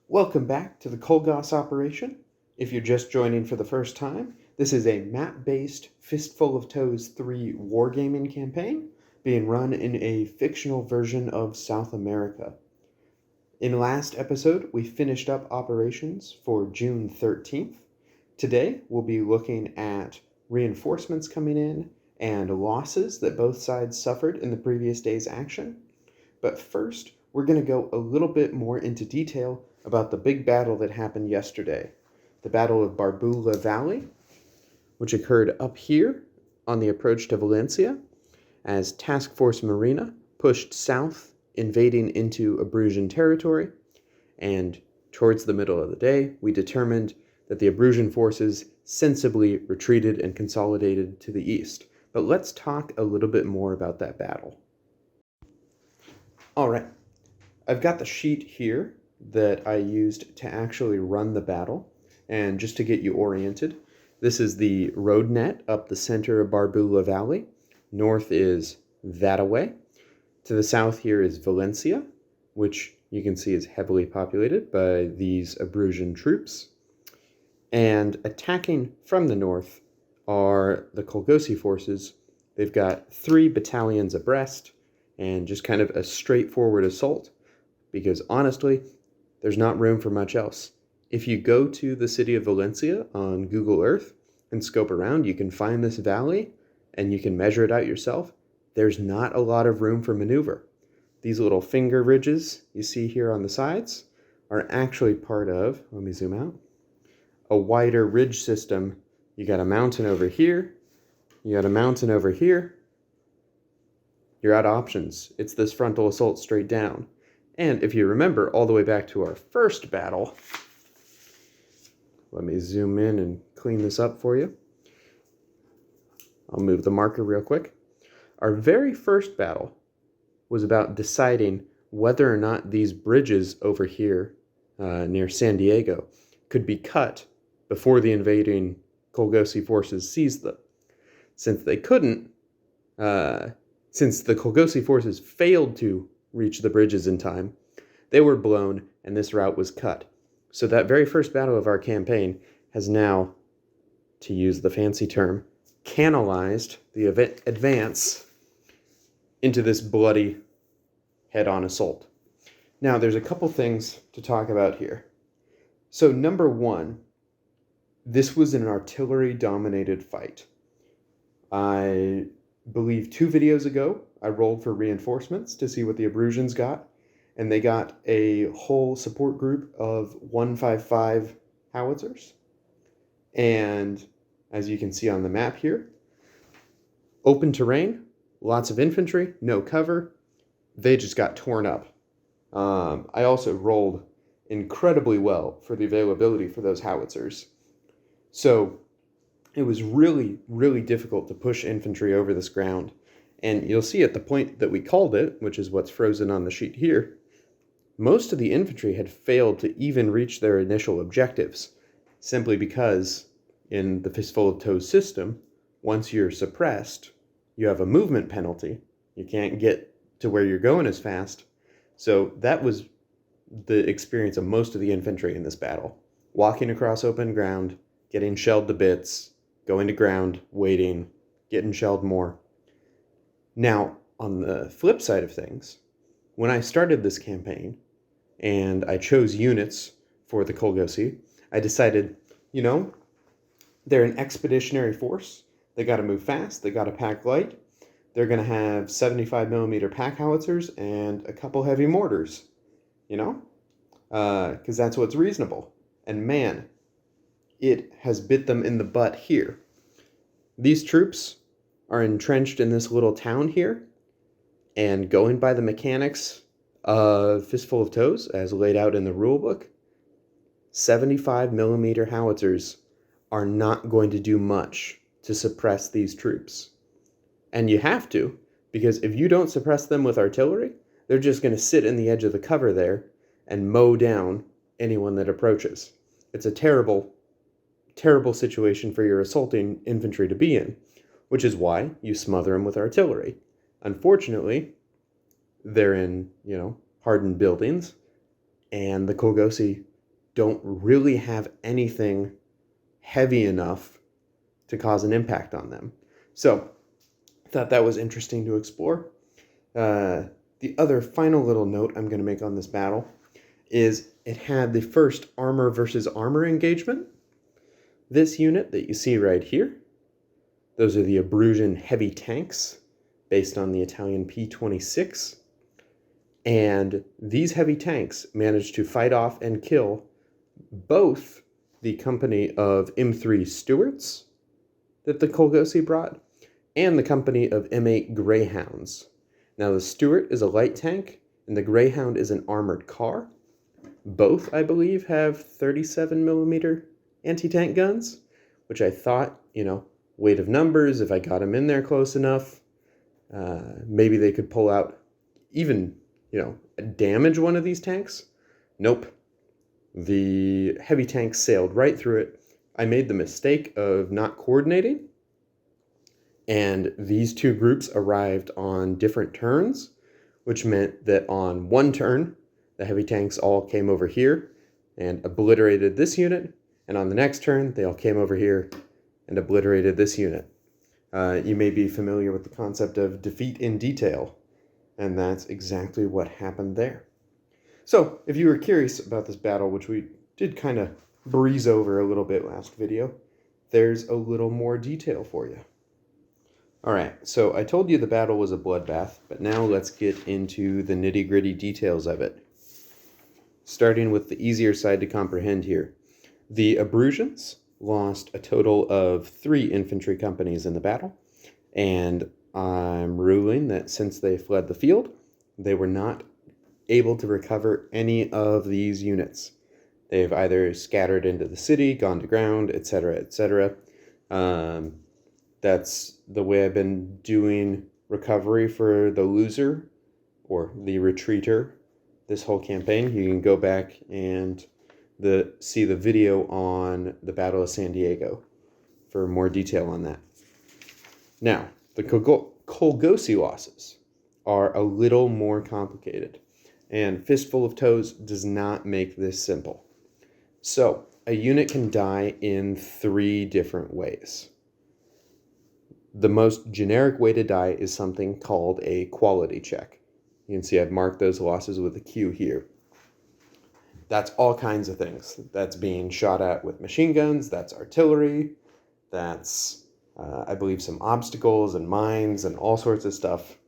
Welcome back to the Kolgos operation. If you're just joining for the first time, this is a map-based Fistful of Toes 3 wargaming campaign being run in a fictional version of South America. In last episode, we finished up operations for June 13th. Today, we'll be looking at reinforcements coming in and losses that both sides suffered in the previous day's action. But first, we're going to go a little bit more into detail about the big battle that happened yesterday. The Battle of Barbula Valley, which occurred up here on the approach to Valencia, as Task Force Marina pushed south, invading into Abruzzian territory, and towards the middle of the day, we determined that the Abruzzian forces sensibly retreated and consolidated to the east. But let's talk a little bit more about that battle. All right, I've got the sheet here that I used to actually run the battle, and just to get you oriented, this is the road net up the center of Barbula Valley. North is that-a-way. To the south here is Valencia, which you can see is heavily populated by these Abruzzian troops. And attacking from the north are the Kolgosi forces. They've got 3 battalions abreast, and just kind of a straightforward assault, because honestly, there's not room for much else. If you go to the city of Valencia on Google Earth and scope around, you can find this valley and you can measure it out yourself. There's not a lot of room for maneuver. These little finger ridges you see here on the sides are actually part of, let me zoom out, a wider ridge system. You got a mountain over here, you got a mountain over here. You're out of options. It's this frontal assault straight down. And if you remember all the way back to our first battle, let me zoom in and clean this up for you. I'll move the marker real quick. Our very first battle was about deciding whether or not these bridges over here near San Diego could be cut before the invading Kolgosi forces seized them. Since they couldn't, since the Kolgosi forces failed to reach the bridges in time, they were blown and this route was cut. So that very first battle of our campaign has now, to use the fancy term, canalized the advance into this bloody head-on assault. Now, there's a couple things to talk about here. So number one, this was an artillery-dominated fight. I believe 2 videos ago, I rolled for reinforcements to see what the Abruzzians got, and they got a whole support group of 155 howitzers. And as you can see on the map here, open terrain, lots of infantry, no cover. They just got torn up. I also rolled incredibly well for the availability for those howitzers. So it was really, really difficult to push infantry over this ground. And you'll see at the point that we called it, which is what's frozen on the sheet here, most of the infantry had failed to even reach their initial objectives, simply because in the Fistful of Toes system, once you're suppressed, you have a movement penalty. You can't get to where you're going as fast. So that was the experience of most of the infantry in this battle. Walking across open ground, getting shelled to bits, going to ground, waiting, getting shelled more. Now, on the flip side of things, when I started this campaign and I chose units for the Kolgosi, I decided, they're an expeditionary force. They got to move fast. They got to pack light. They're going to have 75 millimeter pack howitzers and a couple heavy mortars, because that's what's reasonable. And man, it has bit them in the butt here. These troops are entrenched in this little town here, and going by the mechanics of Fistful of Toes, as laid out in the rulebook, 75 millimeter howitzers are not going to do much to suppress these troops. And you have to, because if you don't suppress them with artillery, they're just going to sit in the edge of the cover there and mow down anyone that approaches. It's a terrible, terrible situation for your assaulting infantry to be in, which is why you smother them with artillery. Unfortunately, they're in, hardened buildings, and the Kolgosi don't really have anything heavy enough to cause an impact on them. So I thought that was interesting to explore. The other final little note I'm going to make on this battle is it had the first armor versus armor engagement. This unit that you see right here, those are the Abruzzian heavy tanks based on the Italian P-26. And these heavy tanks managed to fight off and kill both the company of M3 Stuarts that the Kolgosi brought and the company of M8 Greyhounds. Now the Stuart is a light tank and the Greyhound is an armored car. Both, I believe, have 37mm anti-tank guns, which I thought, weight of numbers, if I got them in there close enough, maybe they could pull out even, damage one of these tanks. Nope. The heavy tank sailed right through it. I made the mistake of not coordinating, and these two groups arrived on different turns, which meant that on one turn, the heavy tanks all came over here and obliterated this unit, and on the next turn, they all came over here and obliterated this unit. You may be familiar with the concept of defeat in detail, and that's exactly what happened there. So, if you were curious about this battle, which we did kind of breeze over a little bit last video, there's a little more detail for you. Alright, so I told you the battle was a bloodbath, but now let's get into the nitty-gritty details of it. Starting with the easier side to comprehend here. The Abruzzians lost a total of 3 infantry companies in the battle, and I'm ruling that since they fled the field, they were not able to recover any of these units. They've either scattered into the city, gone to ground, etc., etc. That's the way I've been doing recovery for the loser or the retreater this whole campaign. You can go back and see the video on the Battle of San Diego for more detail on that. Now, the Kolgosi losses are a little more complicated, and Fistful of Toes does not make this simple. So, a unit can die in 3 different ways. The most generic way to die is something called a quality check. You can see I've marked those losses with a Q here. That's all kinds of things. That's being shot at with machine guns, that's artillery, that's, I believe, some obstacles and mines and all sorts of stuff.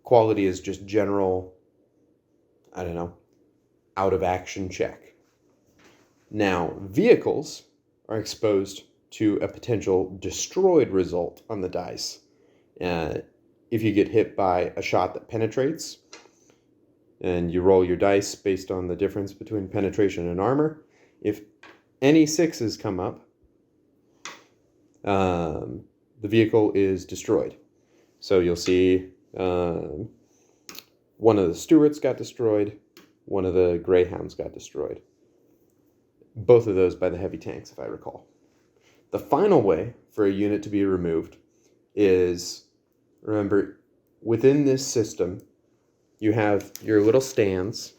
Quality is just general, out of action check. Now, vehicles are exposed to a potential destroyed result on the dice. If you get hit by a shot that penetrates, and you roll your dice based on the difference between penetration and armor, if any 6s come up, the vehicle is destroyed. So you'll see one of the Stuarts got destroyed, one of the Greyhounds got destroyed. Both of those by the heavy tanks, if I recall. The final way for a unit to be removed is, remember, within this system, you have your little stands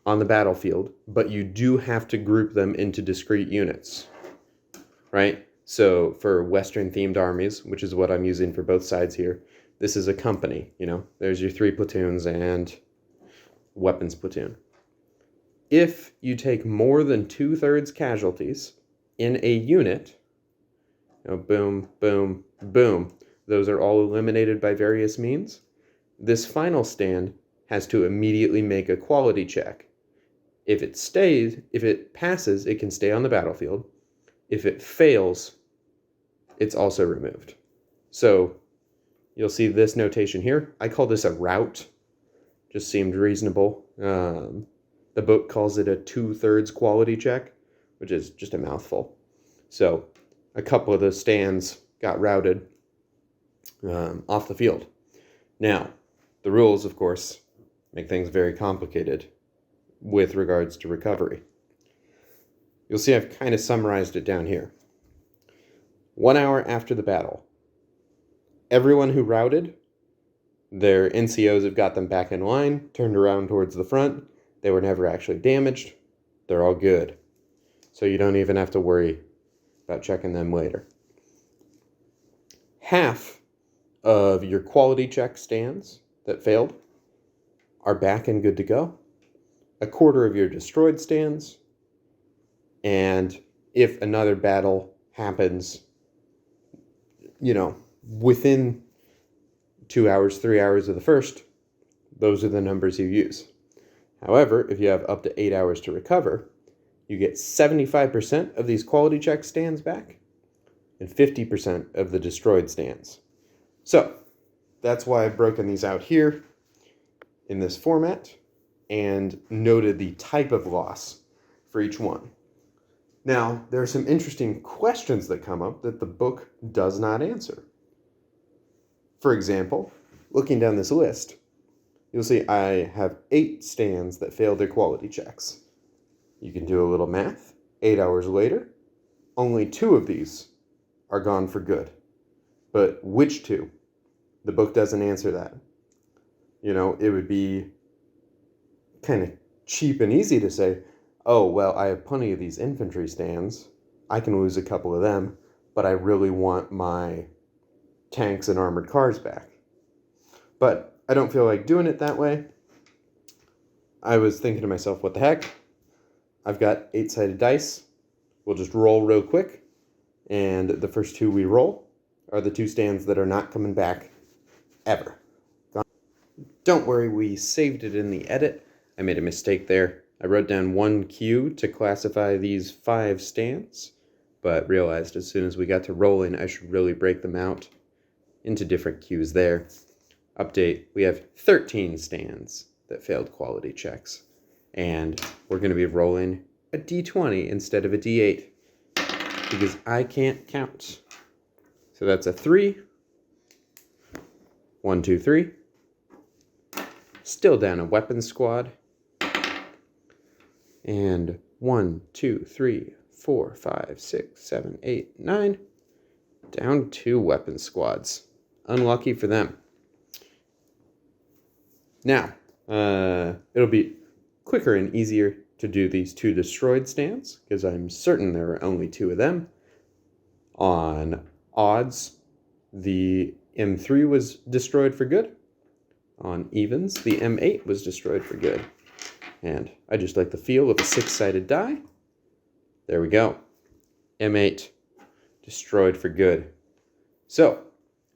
on the battlefield, but you do have to group them into discrete units, right? So for Western-themed armies, which is what I'm using for both sides here, this is a company, There's your 3 platoons and weapons platoon. If you take more than 2/3 casualties in a unit, boom, boom, boom, those are all eliminated by various means, this final stand has to immediately make a quality check. If it passes, it can stay on the battlefield. If it fails, it's also removed. So you'll see this notation here. I call this a rout. Just seemed reasonable. The book calls it a 2/3 quality check, which is just a mouthful. So a couple of the stands got routed off the field. Now, the rules, of course, make things very complicated with regards to recovery. You'll see I've kind of summarized it down here. 1 hour after the battle, everyone who routed, their NCOs have got them back in line, turned around towards the front, They were never actually damaged. They're all good. So you don't even have to worry about checking them later. Half of your quality check stands that failed are back and good to go. A quarter of your destroyed stands. And if another battle happens, within 2 hours, 3 hours of the first, those are the numbers you use. However, if you have up to 8 hours to recover, you get 75% of these quality check stands back and 50% of the destroyed stands. So that's why I've broken these out here in this format and noted the type of loss for each one. Now, there are some interesting questions that come up that the book does not answer. For example, looking down this list, you'll see I have 8 stands that failed their quality checks. You can do a little math. 8 hours later, only 2 of these are gone for good. But which 2? The book doesn't answer that. It would be kind of cheap and easy to say, oh, well, I have plenty of these infantry stands. I can lose a couple of them, but I really want my tanks and armored cars back. But I don't feel like doing it that way. I was thinking to myself, what the heck? I've got 8-sided dice. We'll just roll real quick. And the first 2 we roll are the 2 stands that are not coming back ever. Don't worry, we saved it in the edit. I made a mistake there. I wrote down 1 queue to classify these 5 stands, but realized as soon as we got to rolling, I should really break them out into different queues there. Update, we have 13 stands that failed quality checks, and we're going to be rolling a d20 instead of a d8, because I can't count. So that's a 3. 1, 2, 3. Still down a weapon squad. And 1, 2, 3, 4, 5, 6, 7, 8, 9. Down 2 weapon squads. Unlucky for them. Now, it'll be quicker and easier to do these 2 destroyed stands, because I'm certain there are only 2 of them. On odds, the M3 was destroyed for good. On evens, the M8 was destroyed for good. And I just like the feel of a 6-sided die. There we go. M8 destroyed for good. So,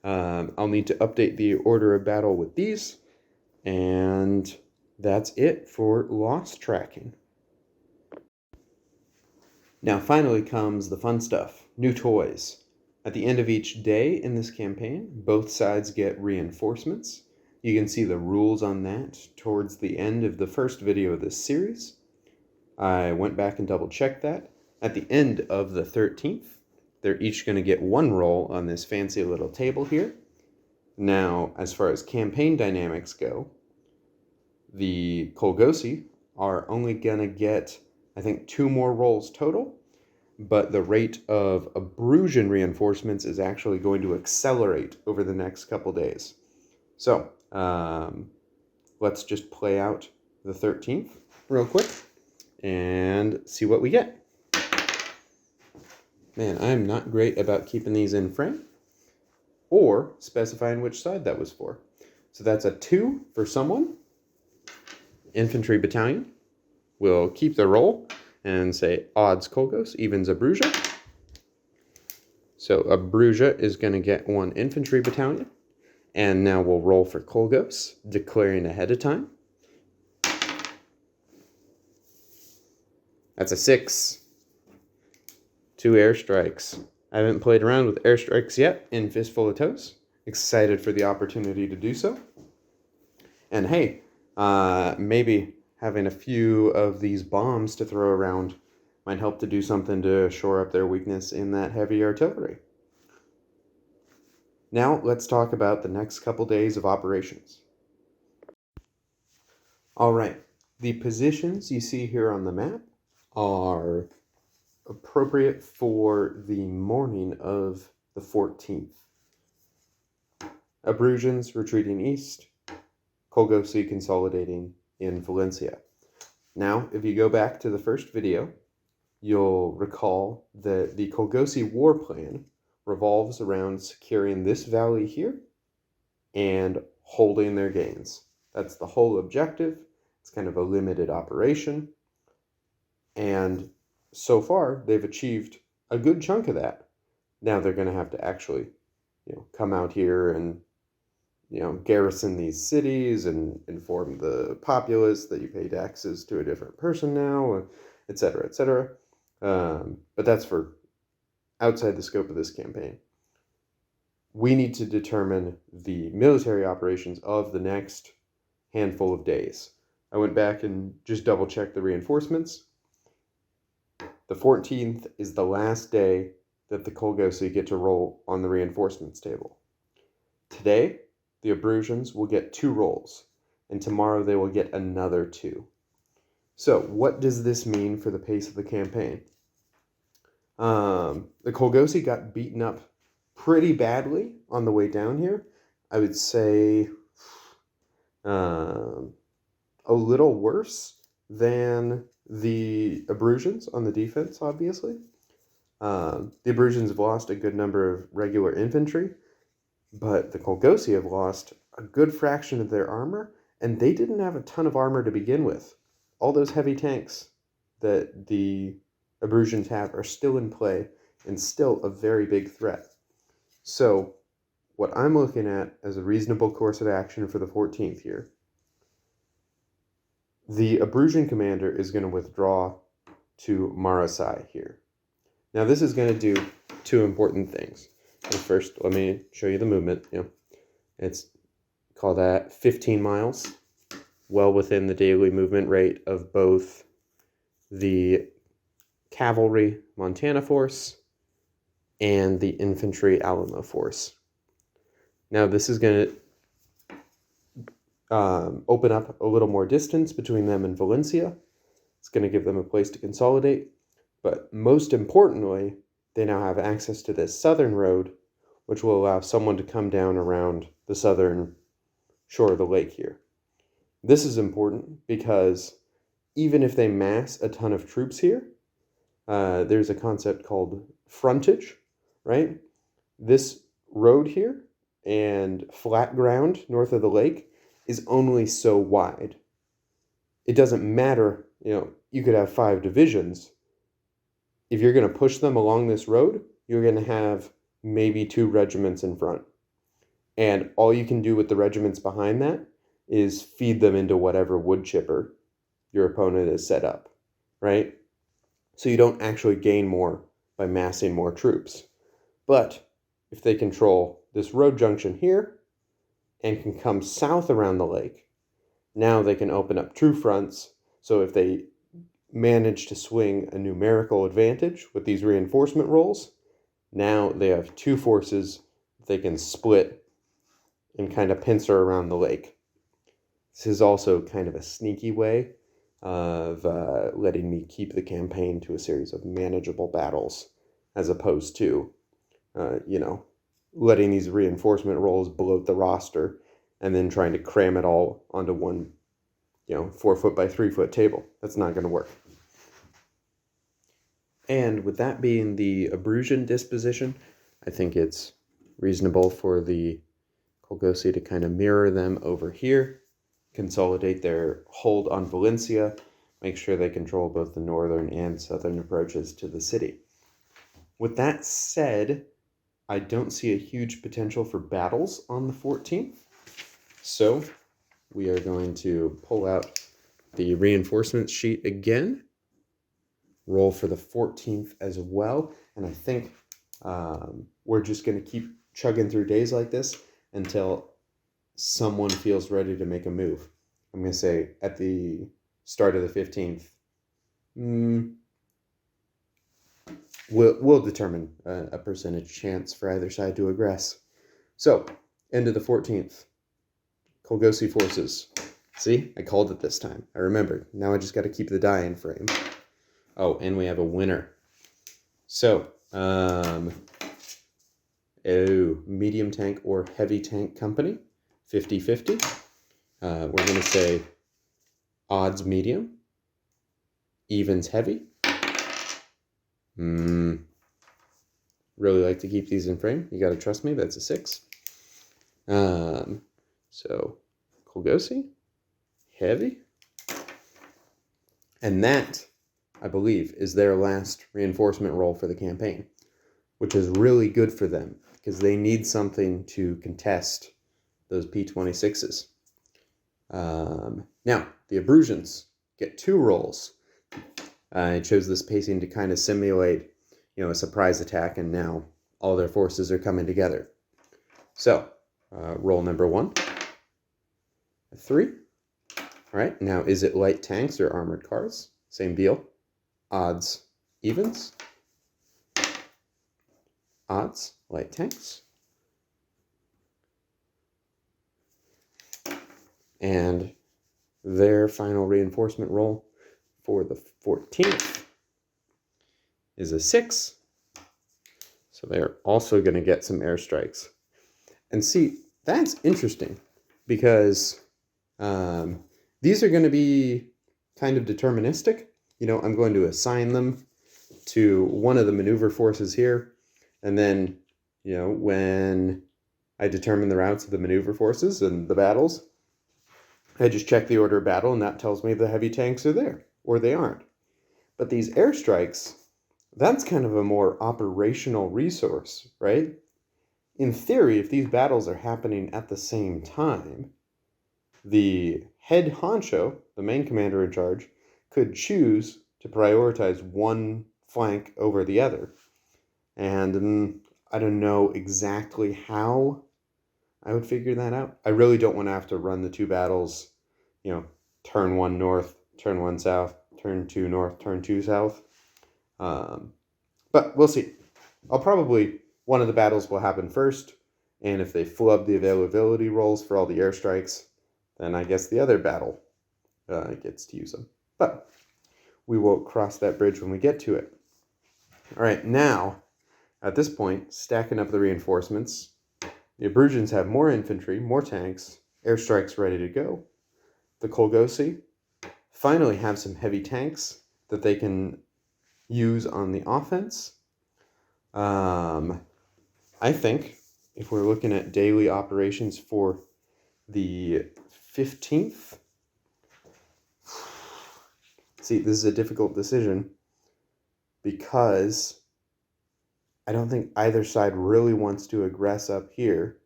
I'll need to update the order of battle with these. And that's it for loss tracking. Now finally comes the fun stuff. New toys. At the end of each day in this campaign, both sides get reinforcements. You can see the rules on that towards the end of the first video of this series. I went back and double checked that. At the end of the 13th, they're each going to get 1 roll on this fancy little table here. Now, as far as campaign dynamics go, the Kolgosi are only going to get, I think, 2 more rolls total, but the rate of Abrusian reinforcements is actually going to accelerate over the next couple days. So, let's just play out the 13th real quick and see what we get. Man, I'm not great about keeping these in frame or specifying which side that was for. So that's a 2 for someone. Infantry battalion will keep the roll and say odds Kolgos, evens Abrusia. So Abrusia is going to get 1 infantry battalion. And now we'll roll for Kolgos, declaring ahead of time. That's a 6. 2 airstrikes. I haven't played around with airstrikes yet in Fistful of Toes. Excited for the opportunity to do so. And hey, maybe having a few of these bombs to throw around might help to do something to shore up their weakness in that heavy artillery. Now let's talk about the next couple days of operations. All right, the positions you see here on the map are appropriate for the morning of the 14th. Abrusians retreating east, Kolgosi consolidating in Valencia. Now, if you go back to the first video, you'll recall that the Kolgosi war plan revolves around securing this valley here and holding their gains. That's the whole objective. It's kind of a limited operation. And so far, they've achieved a good chunk of that. Now they're going to have to actually, come out here and, garrison these cities and inform the populace that you pay taxes to a different person now, et cetera, et cetera. But that's for outside the scope of this campaign. We need to determine the military operations of the next handful of days. I went back and just double checked the reinforcements. The 14th is the last day that the Kolgosi get to roll on the reinforcements table. Today, the Abruzans will get 2 rolls, and tomorrow they will get another 2. So, what does this mean for the pace of the campaign? The Kolgosi got beaten up pretty badly on the way down here. I would say a little worse than the Abruzans on the defense, obviously. The Abruzans have lost a good number of regular infantry, but the Kolgosi have lost a good fraction of their armor, and they didn't have a ton of armor to begin with. All those heavy tanks that the Abruzans have are still in play and still a very big threat. So, what I'm looking at as a reasonable course of action for the 14th here, the Abruzan commander is going to withdraw to Marasai here. Now, this is going to do 2 important things. First, let me show you the movement. It's called at 15 miles, well within the daily movement rate of both the cavalry Montana force and the infantry Alamo force. Now, this is going to open up a little more distance between them and Valencia. It's going to give them a place to consolidate. But most importantly, they now have access to this southern road, which will allow someone to come down around the southern shore of the lake here. This is important because even if they mass a ton of troops here, there's a concept called frontage, right? This road here and flat ground north of the lake is only so wide. It doesn't matter, you could have 5 divisions. If you're going to push them along this road, you're going to have maybe 2 regiments in front. And all you can do with the regiments behind that is feed them into whatever wood chipper your opponent has set up, right? So you don't actually gain more by massing more troops. But if they control this road junction here and can come south around the lake, now they can open up true fronts. So if they manage to swing a numerical advantage with these reinforcement rolls, now they have 2 forces they can split and kind of pincer around the lake. This is also kind of a sneaky way of letting me keep the campaign to a series of manageable battles, as opposed to, letting these reinforcement rolls bloat the roster and then trying to cram it all onto one, 4 foot by 3 foot table. That's not going to work. And with that being the Abruzan disposition, I think it's reasonable for the Kolgosi to kind of mirror them over here, consolidate their hold on Valencia, make sure they control both the northern and southern approaches to the city. With that said, I don't see a huge potential for battles on the 14th. So we are going to pull out the reinforcements sheet again, roll for the 14th as well, and I think we're just going to keep chugging through days like this until someone feels ready to make a move. I'm going to say at the start of the 15th, we'll determine a percentage chance for either side to aggress. So, end of the 14th. Kolgosi forces. See? I called it this time. I remembered. Now I just got to keep the die in frame. Oh, and we have a winner. So, medium tank or heavy tank company, 50-50. We're going to say odds medium. Evens heavy. Really like to keep these in frame. You got to trust me, that's a 6. So Kolgosi, heavy. And that, I believe, is their last reinforcement roll for the campaign, which is really good for them because they need something to contest those P26s. Now, the Abruzans get 2 rolls. I chose this pacing to kind of simulate, a surprise attack, and now all their forces are coming together. So, roll number 1, a 3. All right, now is it light tanks or armored cars? Same deal. Odds, evens. Odds, light tanks. And their final reinforcement roll for the 14th is a 6. So they're also going to get some airstrikes. And see, that's interesting because these are going to be kind of deterministic. I'm going to assign them to one of the maneuver forces here. And then, when I determine the routes of the maneuver forces and the battles, I just check the order of battle, and that tells me the heavy tanks are there, or they aren't. But these airstrikes, that's kind of a more operational resource, right? In theory, if these battles are happening at the same time, the head honcho, the main commander in charge, could choose to prioritize one flank over the other. And I don't know exactly how I would figure that out. I really don't want to have to run the 2 battles, turn 1 north, turn 1 south, turn 2 north, turn 2 south. But we'll see. One of the battles will happen first, and if they flub the availability rolls for all the airstrikes, then I guess the other battle gets to use them. But we will cross that bridge when we get to it. All right, now, at this point, stacking up the reinforcements, the Abruzans have more infantry, more tanks, airstrikes ready to go. The Kolgosi finally have some heavy tanks that they can use on the offense. I think if we're looking at daily operations for the 15th, see, this is a difficult decision because I don't think either side really wants to aggress up here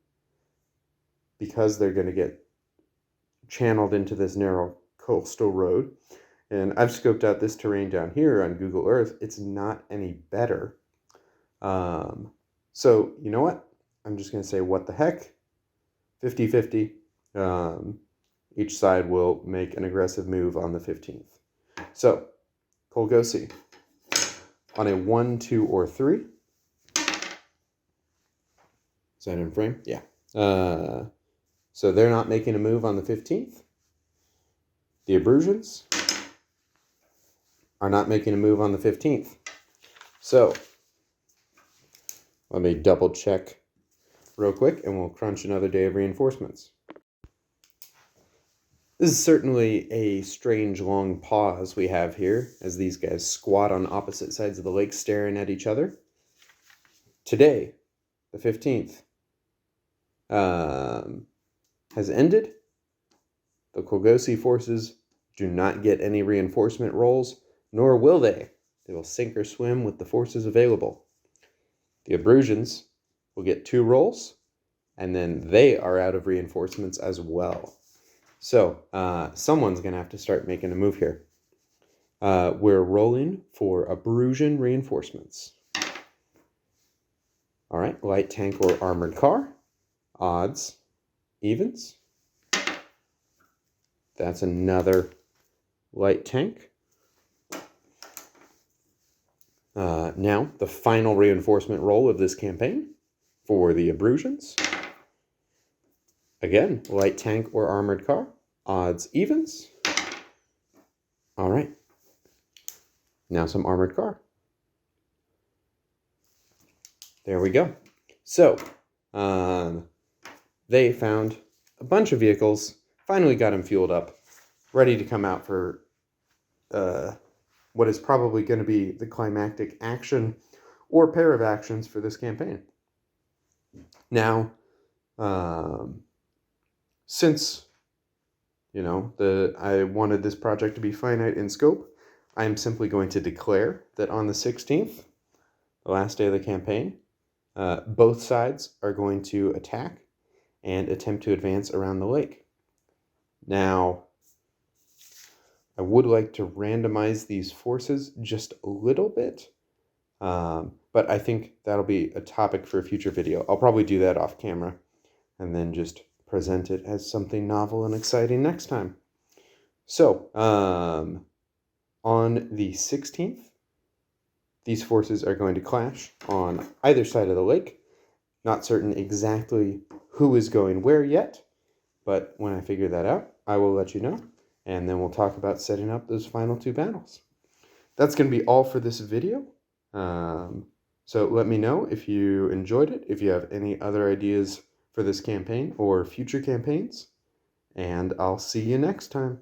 because they're going to get channeled into this narrow coastal road. And I've scoped out this terrain down here on Google Earth. It's not any better. So, you know what? I'm just going to say, what the heck? 50-50. Each side will make an aggressive move on the 15th. So, Kolgosi on a 1, 2, or 3. Is that in frame? Yeah. So they're not making a move on the 15th. The Abruzans are not making a move on the 15th. So, let me double check real quick and we'll crunch another day of reinforcements. This is certainly a strange long pause we have here as these guys squat on opposite sides of the lake staring at each other. Today, the 15th, has ended. The Kolgosi forces do not get any reinforcement rolls, nor will they. They will sink or swim with the forces available. The Abruzans will get 2 rolls, and then they are out of reinforcements as well. So, someone's going to have to start making a move here. We're rolling for Abruzan reinforcements. All right, light tank or armored car. Odds, evens. That's another light tank. Now, the final reinforcement roll of this campaign for the Abruzans. Again, light tank or armored car. Odds, evens. All right. Now some armored car. There we go. So, they found a bunch of vehicles, finally got them fueled up, ready to come out for what is probably going to be the climactic action or pair of actions for this campaign. Now, since I wanted this project to be finite in scope, I am simply going to declare that on the 16th, the last day of the campaign, both sides are going to attack and attempt to advance around the lake. Now, I would like to randomize these forces just a little bit, but I think that'll be a topic for a future video. I'll probably do that off camera and then just present it as something novel and exciting next time. So, on the 16th, these forces are going to clash on either side of the lake. Not certain exactly who is going where yet, but when I figure that out, I will let you know, and then we'll talk about setting up those final two battles. That's going to be all for this video. So let me know if you enjoyed it, if you have any other ideas for this campaign or future campaigns, and I'll see you next time.